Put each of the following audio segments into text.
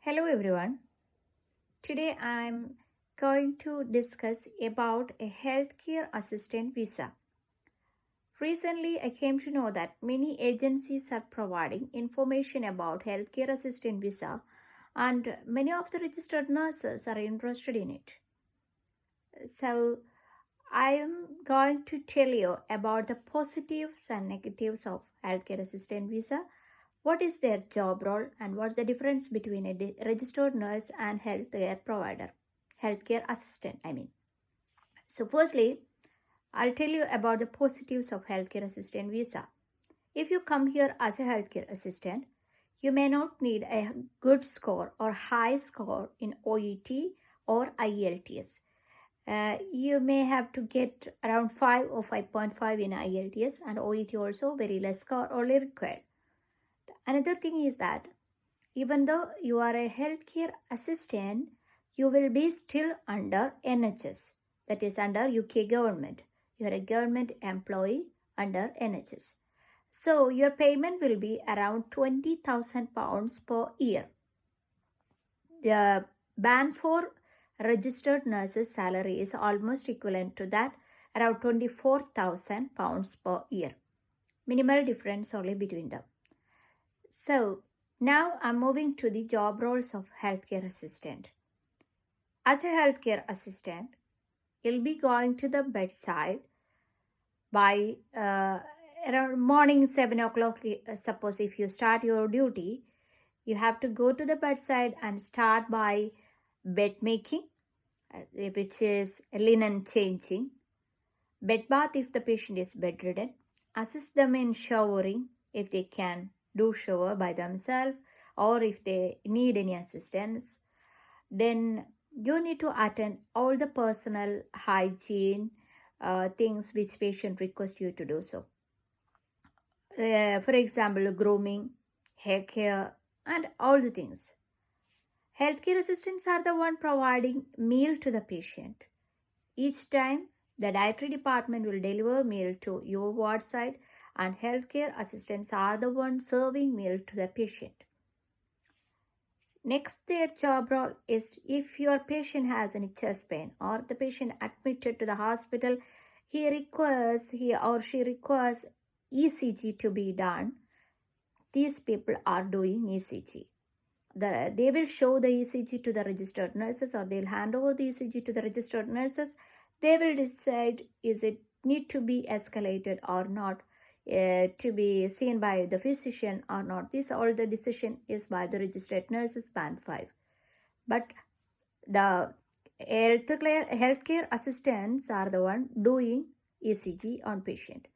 Hello everyone. Today I'm going to discuss about a healthcare assistant visa. Recently I came to know that many agencies are providing information about healthcare assistant visa and many of the registered nurses are interested in it. So I am going to tell you about the positives and negatives of healthcare assistant visa. What is their job role and what's the difference between a registered nurse and healthcare provider, healthcare assistant, I mean. So, firstly, I'll tell you about the positives of healthcare assistant visa. If you come here as a healthcare assistant, you may not need a good score or high score in OET or IELTS. You may have to get around 5 or 5.5 in IELTS, and OET also very less score only required. Another thing is that even though you are a healthcare assistant, you will be still under NHS, that is under UK government. You are a government employee under NHS. So your payment will be around £20,000 per year. The band for registered nurses' salary is almost equivalent to that, around £24,000 per year. Minimal difference only between them. So now I'm moving to the job roles of healthcare assistant. As a healthcare assistant, you'll be going to the bedside by around morning 7 o'clock. Suppose if you start your duty, you have to go to the bedside and start by bed making, which is linen changing, bed bath if the patient is bedridden, assist them in showering if they can do shower by themselves or if they need any assistance. Then you need to attend all the personal hygiene things which patient request you to do so. For example, grooming, hair care, and all the things. Healthcare assistants are the one providing meal to the patient. Each time, the dietary department will deliver meal to your ward side, and healthcare assistants are the one serving meal to the patient. Next, their job role is if your patient has any chest pain or the patient admitted to the hospital, he or she requires ECG to be done. These people are doing ECG. They will show the ECG to the registered nurses or they'll hand over the ECG to the registered nurses. They will decide is it need to be escalated or not, to be seen by the physician or not. This all the decision is by the registered nurses band 5. But the healthcare assistants are the one doing ECG on patient.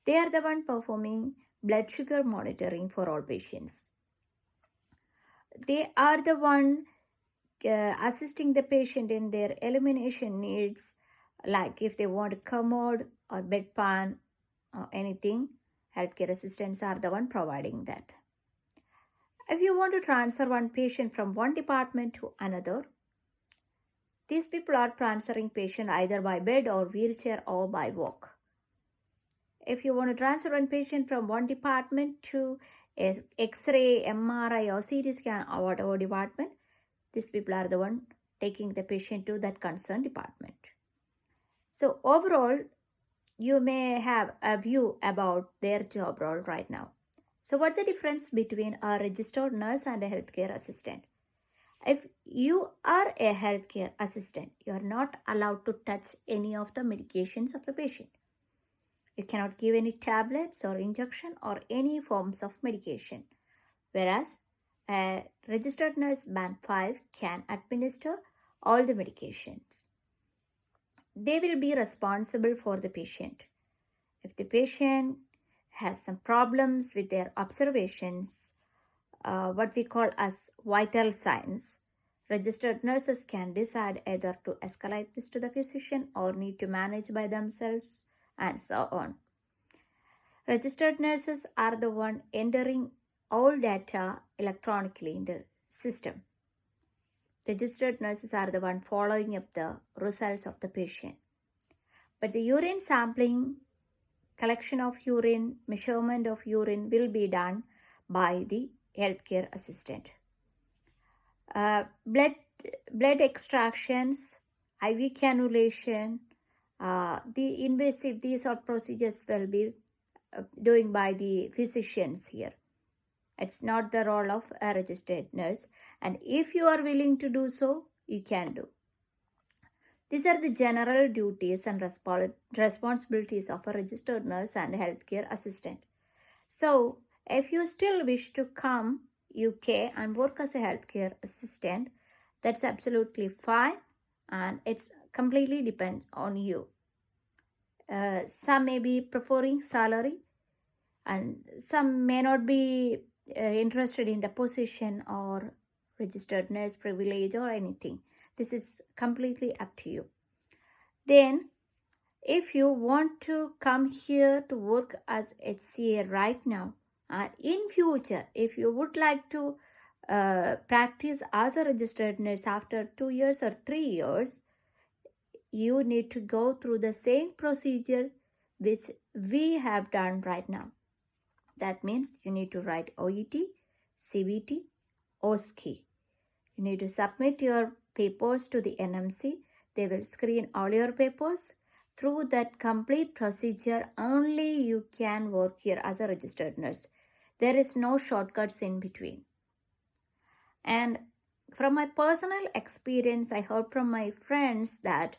They are the one performing blood sugar monitoring for all patients. They are the one assisting the patient in their elimination needs, like if they want a commode or bedpan or anything. Healthcare assistants are the one providing that. If you want to transfer one patient from one department to another, these people are transferring patient either by bed or wheelchair or by walk. If you want to transfer one patient from one department to X-ray, MRI or CT scan or whatever department, these people are the one taking the patient to that concerned department. So overall, you may have a view about their job role right now. So what's the difference between a registered nurse and a healthcare assistant? If you are a healthcare assistant, you are not allowed to touch any of the medications of the patient. You cannot give any tablets or injection or any forms of medication. Whereas a registered nurse band 5 can administer all the medications. They will be responsible for the patient. If the patient has some problems with their observations, what we call as vital signs, registered nurses can decide either to escalate this to the physician or need to manage by themselves and so on. Registered nurses are the one entering all data electronically in the system. Registered nurses are the one following up the results of the patient. But the urine sampling, collection of urine, measurement of urine will be done by the healthcare assistant. blood extractions, IV cannulation, the invasive, these are procedures will be doing by the physicians here. It's not the role of a registered nurse. And if you are willing to do so, you can do. These are the general duties and responsibilities of a registered nurse and healthcare assistant. So, if you still wish to come UK and work as a healthcare assistant, that's absolutely fine, and it's completely depends on you. Some may be preferring salary, and some may not be interested in the position or registered nurse privilege or anything. This is completely up to you. Then, if you want to come here to work as HCA right now, and in future, if you would like to practice as a registered nurse after 2 years or 3 years, you need to go through the same procedure which we have done right now. That means you need to write OET, CBT, OSCE. You need to submit your papers to the NMC. They will screen all your papers. Through that complete procedure, only you can work here as a registered nurse. There is no shortcuts in between. And from my personal experience, I heard from my friends that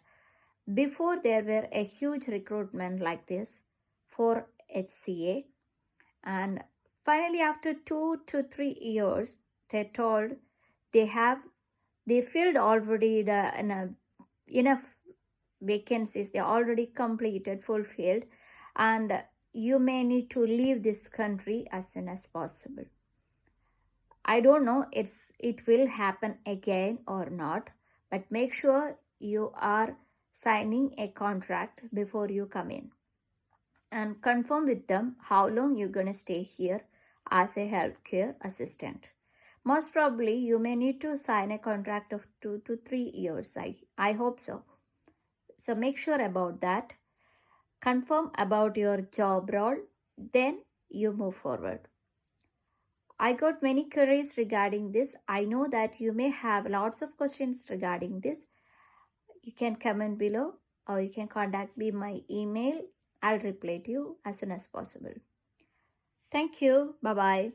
before there were a huge recruitment like this for HCA, and finally after 2 to 3 years, they told they filled already enough vacancies, they already completed, fulfilled, and you may need to leave this country as soon as possible. I don't know it will happen again or not, but make sure you are signing a contract before you come in, and confirm with them how long you're going to stay here as a healthcare assistant. Most probably you may need to sign a contract of 2 to 3 years. I hope so. So make sure about that. Confirm about your job role, then you move forward. I got many queries regarding this. I know that you may have lots of questions regarding this. You can comment below, or you can contact me my email. I'll reply to you as soon as possible. Thank you. Bye-bye.